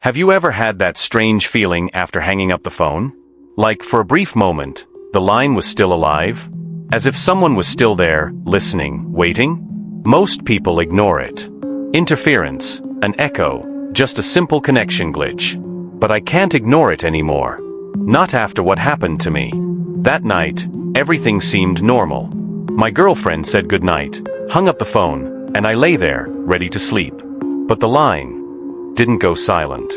Have you ever had that strange feeling after hanging up the phone? Like, for a brief moment, the line was still alive? As if someone was still there, listening, waiting? Most people ignore it. Interference, an echo, just a simple connection glitch. But I can't ignore it anymore. Not after what happened to me. That night, everything seemed normal. My girlfriend said goodnight, hung up the phone, and I lay there, ready to sleep. But the line didn't go silent.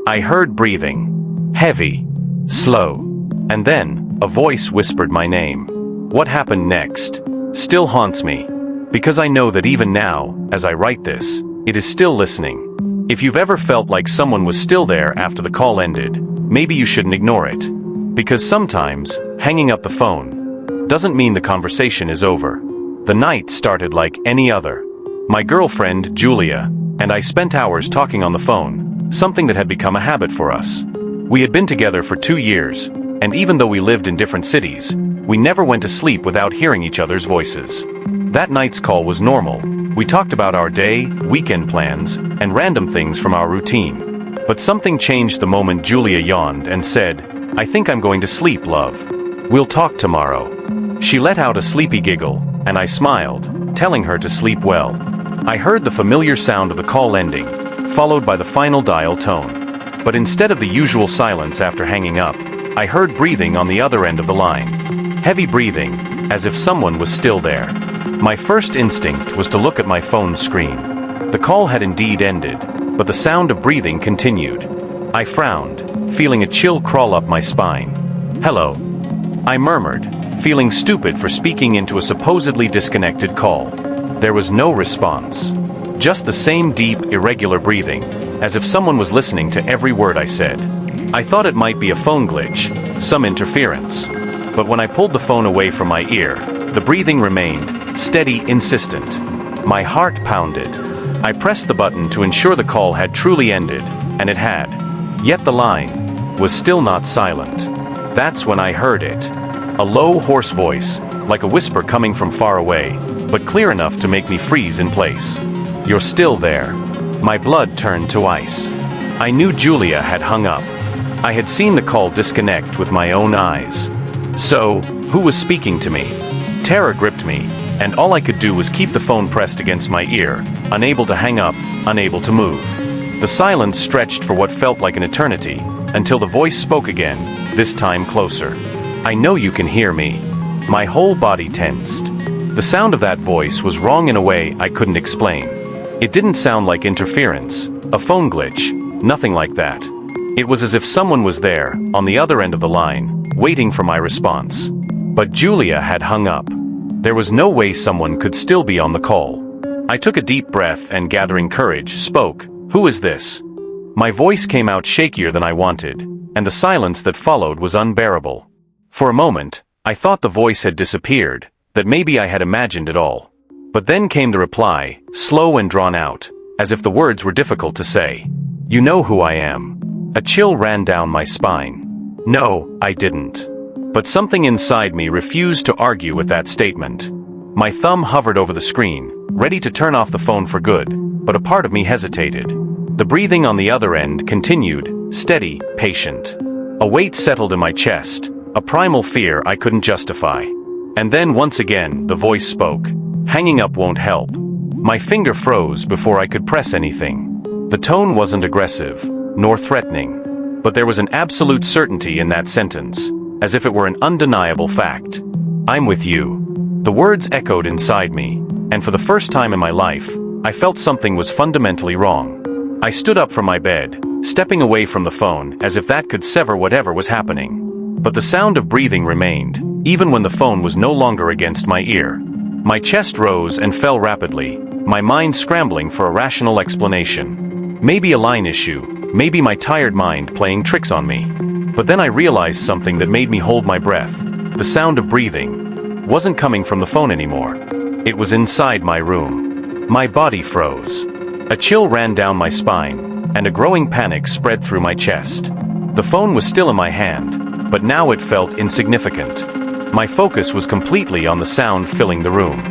I heard breathing. Heavy. Slow. And then, a voice whispered my name. What happened next still haunts me. Because I know that even now, as I write this, it is still listening. If you've ever felt like someone was still there after the call ended, maybe you shouldn't ignore it. Because sometimes, hanging up the phone doesn't mean the conversation is over. The night started like any other. My girlfriend, Julia, and I spent hours talking on the phone, something that had become a habit for us. We had been together for 2 years, and even though we lived in different cities, we never went to sleep without hearing each other's voices. That night's call was normal. We talked about our day, weekend plans, and random things from our routine. But something changed the moment Julia yawned and said, "I think I'm going to sleep, love. We'll talk tomorrow." She let out a sleepy giggle, and I smiled, telling her to sleep well. I heard the familiar sound of the call ending, followed by the final dial tone. But instead of the usual silence after hanging up, I heard breathing on the other end of the line. Heavy breathing, as if someone was still there. My first instinct was to look at my phone screen. The call had indeed ended, but the sound of breathing continued. I frowned, feeling a chill crawl up my spine. "Hello," I murmured, feeling stupid for speaking into a supposedly disconnected call. There was no response. Just the same deep, irregular breathing, as if someone was listening to every word I said. I thought it might be a phone glitch, some interference. But when I pulled the phone away from my ear, the breathing remained, steady, insistent. My heart pounded. I pressed the button to ensure the call had truly ended, and it had. Yet the line was still not silent. That's when I heard it. A low, hoarse voice, like a whisper coming from far away, but clear enough to make me freeze in place. "You're still there." My blood turned to ice. I knew Julia had hung up. I had seen the call disconnect with my own eyes. So, who was speaking to me? Terror gripped me, and all I could do was keep the phone pressed against my ear, unable to hang up, unable to move. The silence stretched for what felt like an eternity, until the voice spoke again, this time closer. "I know you can hear me." My whole body tensed. The sound of that voice was wrong in a way I couldn't explain. It didn't sound like interference, a phone glitch, nothing like that. It was as if someone was there, on the other end of the line, waiting for my response. But Julia had hung up. There was no way someone could still be on the call. I took a deep breath and, gathering courage, spoke. "Who is this?" My voice came out shakier than I wanted, and the silence that followed was unbearable. For a moment, I thought the voice had disappeared, that maybe I had imagined it all. But then came the reply, slow and drawn out, as if the words were difficult to say. "You know who I am." A chill ran down my spine. No, I didn't. But something inside me refused to argue with that statement. My thumb hovered over the screen, ready to turn off the phone for good, but a part of me hesitated. The breathing on the other end continued, steady, patient. A weight settled in my chest, a primal fear I couldn't justify. And then once again, the voice spoke. "Hanging up won't help." My finger froze before I could press anything. The tone wasn't aggressive, nor threatening. But there was an absolute certainty in that sentence, as if it were an undeniable fact. "I'm with you." The words echoed inside me, and for the first time in my life, I felt something was fundamentally wrong. I stood up from my bed, stepping away from the phone as if that could sever whatever was happening. But the sound of breathing remained, even when the phone was no longer against my ear. My chest rose and fell rapidly, my mind scrambling for a rational explanation. Maybe a line issue, maybe my tired mind playing tricks on me. But then I realized something that made me hold my breath. The sound of breathing wasn't coming from the phone anymore. It was inside my room. My body froze. A chill ran down my spine, and a growing panic spread through my chest. The phone was still in my hand, but now it felt insignificant. My focus was completely on the sound filling the room.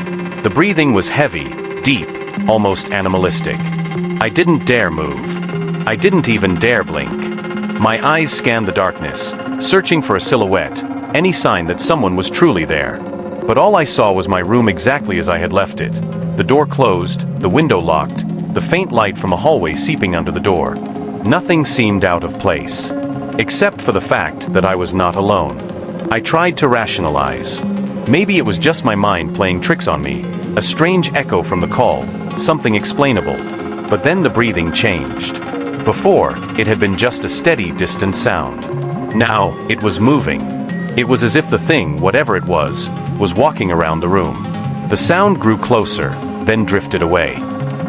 The breathing was heavy, deep, almost animalistic. I didn't dare move. I didn't even dare blink. My eyes scanned the darkness, searching for a silhouette, any sign that someone was truly there. But all I saw was my room exactly as I had left it. The door closed, the window locked, the faint light from a hallway seeping under the door. Nothing seemed out of place, except for the fact that I was not alone. I tried to rationalize. Maybe it was just my mind playing tricks on me, a strange echo from the call, something explainable. But then the breathing changed. Before, it had been just a steady, distant sound. Now, it was moving. It was as if the thing, whatever it was walking around the room. The sound grew closer, then drifted away.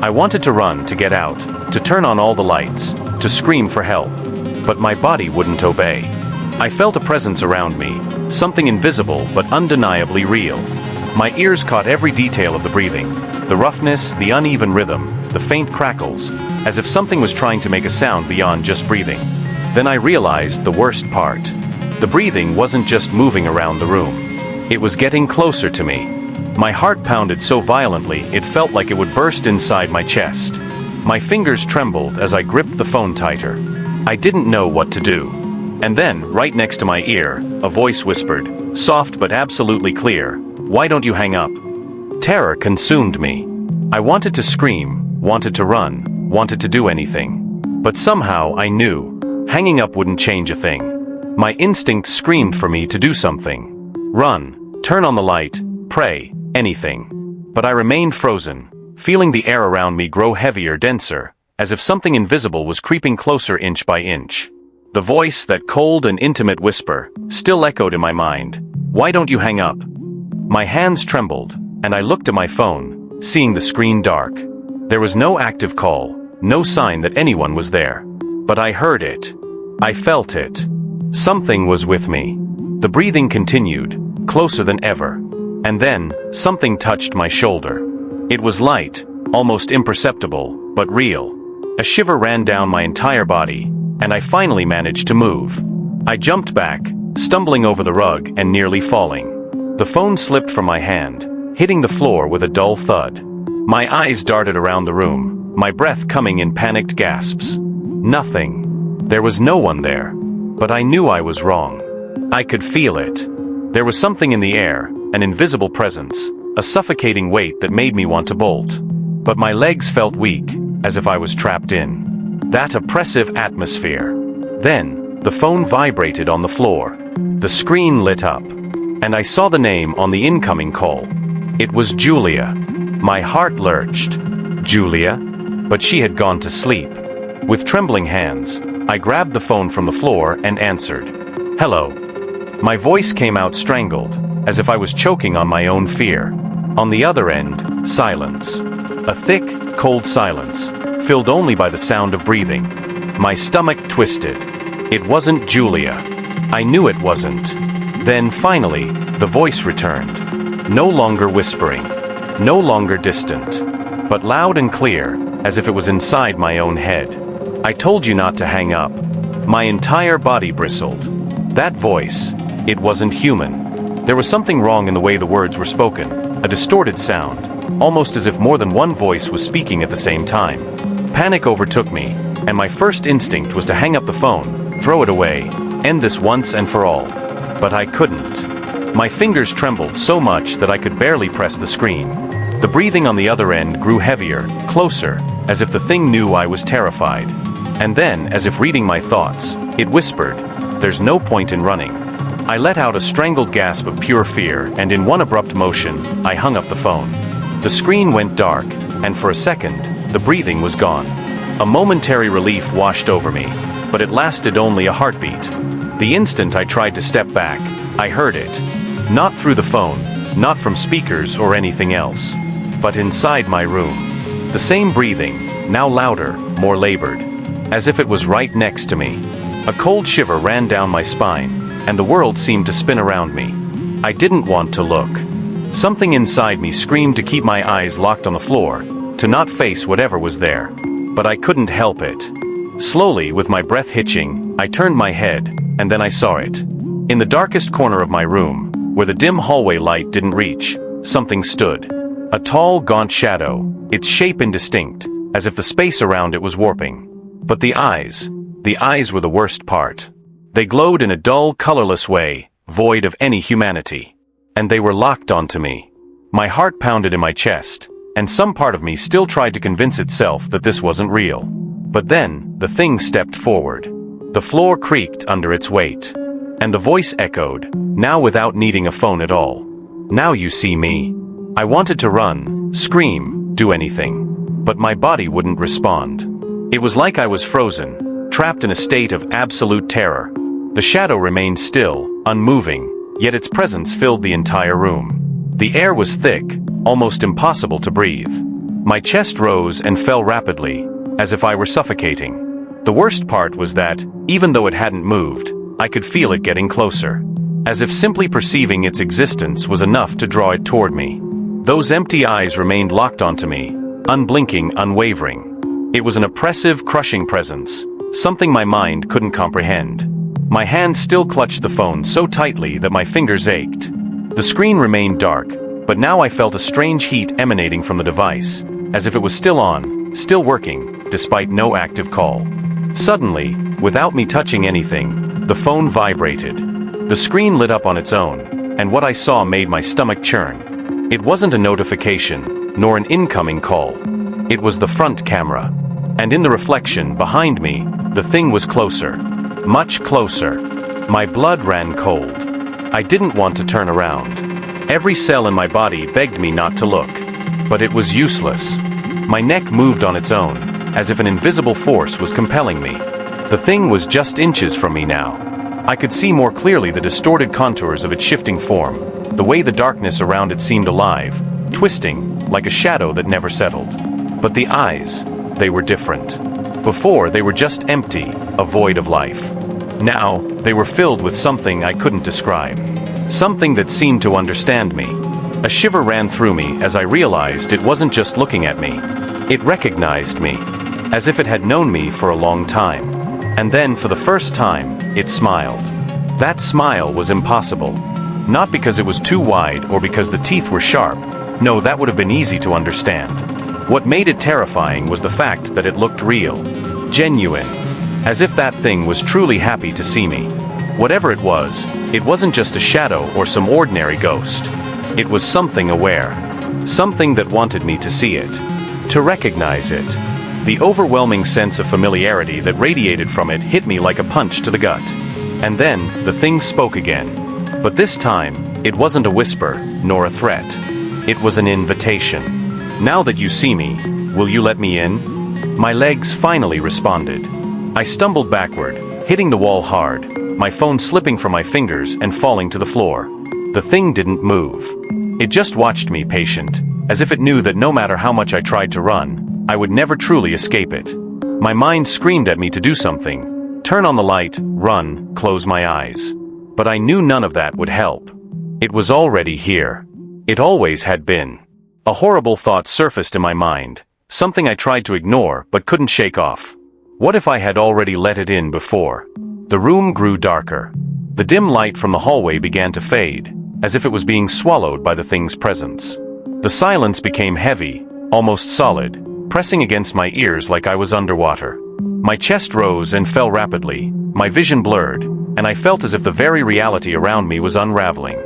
I wanted to run, to get out, to turn on all the lights, to scream for help. But my body wouldn't obey. I felt a presence around me, something invisible but undeniably real. My ears caught every detail of the breathing, the roughness, the uneven rhythm, the faint crackles, as if something was trying to make a sound beyond just breathing. Then I realized the worst part. The breathing wasn't just moving around the room. It was getting closer to me. My heart pounded so violently it felt like it would burst inside my chest. My fingers trembled as I gripped the phone tighter. I didn't know what to do. And then, right next to my ear, a voice whispered, soft but absolutely clear, "Why don't you hang up?" Terror consumed me. I wanted to scream, wanted to run, wanted to do anything. But somehow I knew, hanging up wouldn't change a thing. My instincts screamed for me to do something. Run, turn on the light, pray, anything. But I remained frozen, feeling the air around me grow heavier, denser, as if something invisible was creeping closer inch by inch. The voice, that cold and intimate whisper, still echoed in my mind. "Why don't you hang up?" My hands trembled, and I looked at my phone, seeing the screen dark. There was no active call, no sign that anyone was there. But I heard it. I felt it. Something was with me. The breathing continued, closer than ever. And then, something touched my shoulder. It was light, almost imperceptible, but real. A shiver ran down my entire body, and I finally managed to move. I jumped back, stumbling over the rug and nearly falling. The phone slipped from my hand, hitting the floor with a dull thud. My eyes darted around the room, my breath coming in panicked gasps. Nothing. There was no one there. But I knew I was wrong. I could feel it. There was something in the air, an invisible presence, a suffocating weight that made me want to bolt. But my legs felt weak, as if I was trapped in that oppressive atmosphere. Then, the phone vibrated on the floor. The screen lit up, and I saw the name on the incoming call. It was Julia. My heart lurched. Julia? But she had gone to sleep. With trembling hands, I grabbed the phone from the floor and answered. "Hello." My voice came out strangled, as if I was choking on my own fear. On the other end, silence. A thick, cold silence, filled only by the sound of breathing. My stomach twisted. It wasn't Julia. I knew it wasn't. Then, finally, the voice returned. No longer whispering. No longer distant. But loud and clear, as if it was inside my own head. "I told you not to hang up." My entire body bristled. That voice, it wasn't human. There was something wrong in the way the words were spoken, a distorted sound, almost as if more than one voice was speaking at the same time. Panic overtook me, and my first instinct was to hang up the phone, throw it away, end this once and for all. But I couldn't. My fingers trembled so much that I could barely press the screen. The breathing on the other end grew heavier, closer, as if the thing knew I was terrified. And then, as if reading my thoughts, it whispered, "There's no point in running." I let out a strangled gasp of pure fear, and in one abrupt motion, I hung up the phone. The screen went dark, and for a second, the breathing was gone. A momentary relief washed over me, but it lasted only a heartbeat. The instant I tried to step back, I heard it. Not through the phone, not from speakers or anything else, but inside my room. The same breathing, now louder, more labored, as if it was right next to me. A cold shiver ran down my spine, and the world seemed to spin around me. I didn't want to look. Something inside me screamed to keep my eyes locked on the floor, to not face whatever was there. But I couldn't help it. Slowly, with my breath hitching, I turned my head, and then I saw it. In the darkest corner of my room, where the dim hallway light didn't reach, something stood. A tall, gaunt shadow, its shape indistinct, as if the space around it was warping. But the eyes were the worst part. They glowed in a dull, colorless way, void of any humanity. And they were locked onto me. My heart pounded in my chest, and some part of me still tried to convince itself that this wasn't real. But then, the thing stepped forward. The floor creaked under its weight. And the voice echoed, now without needing a phone at all. "Now you see me." I wanted to run, scream, do anything. But my body wouldn't respond. It was like I was frozen, trapped in a state of absolute terror. The shadow remained still, unmoving, yet its presence filled the entire room. The air was thick, almost impossible to breathe. My chest rose and fell rapidly, as if I were suffocating. The worst part was that, even though it hadn't moved, I could feel it getting closer. As if simply perceiving its existence was enough to draw it toward me. Those empty eyes remained locked onto me, unblinking, unwavering. It was an oppressive, crushing presence, something my mind couldn't comprehend. My hand still clutched the phone so tightly that my fingers ached. The screen remained dark, but now I felt a strange heat emanating from the device, as if it was still on, still working, despite no active call. Suddenly, without me touching anything, the phone vibrated. The screen lit up on its own, and what I saw made my stomach churn. It wasn't a notification, nor an incoming call. It was the front camera. And in the reflection behind me, the thing was closer. Much closer. My blood ran cold. I didn't want to turn around. Every cell in my body begged me not to look. But it was useless. My neck moved on its own, as if an invisible force was compelling me. The thing was just inches from me now. I could see more clearly the distorted contours of its shifting form, the way the darkness around it seemed alive, twisting, like a shadow that never settled. But the eyes, they were different. Before, they were just empty, a void of life. Now, they were filled with something I couldn't describe. Something that seemed to understand me. A shiver ran through me as I realized it wasn't just looking at me. It recognized me, as if it had known me for a long time. And then, for the first time, it smiled. That smile was impossible. Not because it was too wide or because the teeth were sharp. No, that would have been easy to understand. What made it terrifying was the fact that it looked real, genuine, as if that thing was truly happy to see me. Whatever it wasn't just a shadow or some ordinary ghost. It was something aware, something that wanted me to see it, to recognize it. The overwhelming sense of familiarity that radiated from it hit me like a punch to the gut. And then, the thing spoke again. But this time, it wasn't a whisper, nor a threat. It was an invitation. "Now that you see me, will you let me in?" My legs finally responded. I stumbled backward, hitting the wall hard, my phone slipping from my fingers and falling to the floor. The thing didn't move. It just watched me, patient, as if it knew that no matter how much I tried to run, I would never truly escape it. My mind screamed at me to do something. Turn on the light, run, close my eyes. But I knew none of that would help. It was already here. It always had been. A horrible thought surfaced in my mind, something I tried to ignore but couldn't shake off. What if I had already let it in before? The room grew darker. The dim light from the hallway began to fade, as if it was being swallowed by the thing's presence. The silence became heavy, almost solid, pressing against my ears like I was underwater. My chest rose and fell rapidly, my vision blurred, and I felt as if the very reality around me was unraveling.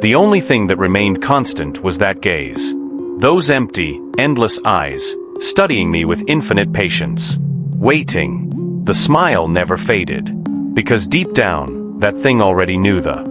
The only thing that remained constant was that gaze. Those empty, endless eyes, studying me with infinite patience. Waiting. The smile never faded. Because deep down, that thing already knew the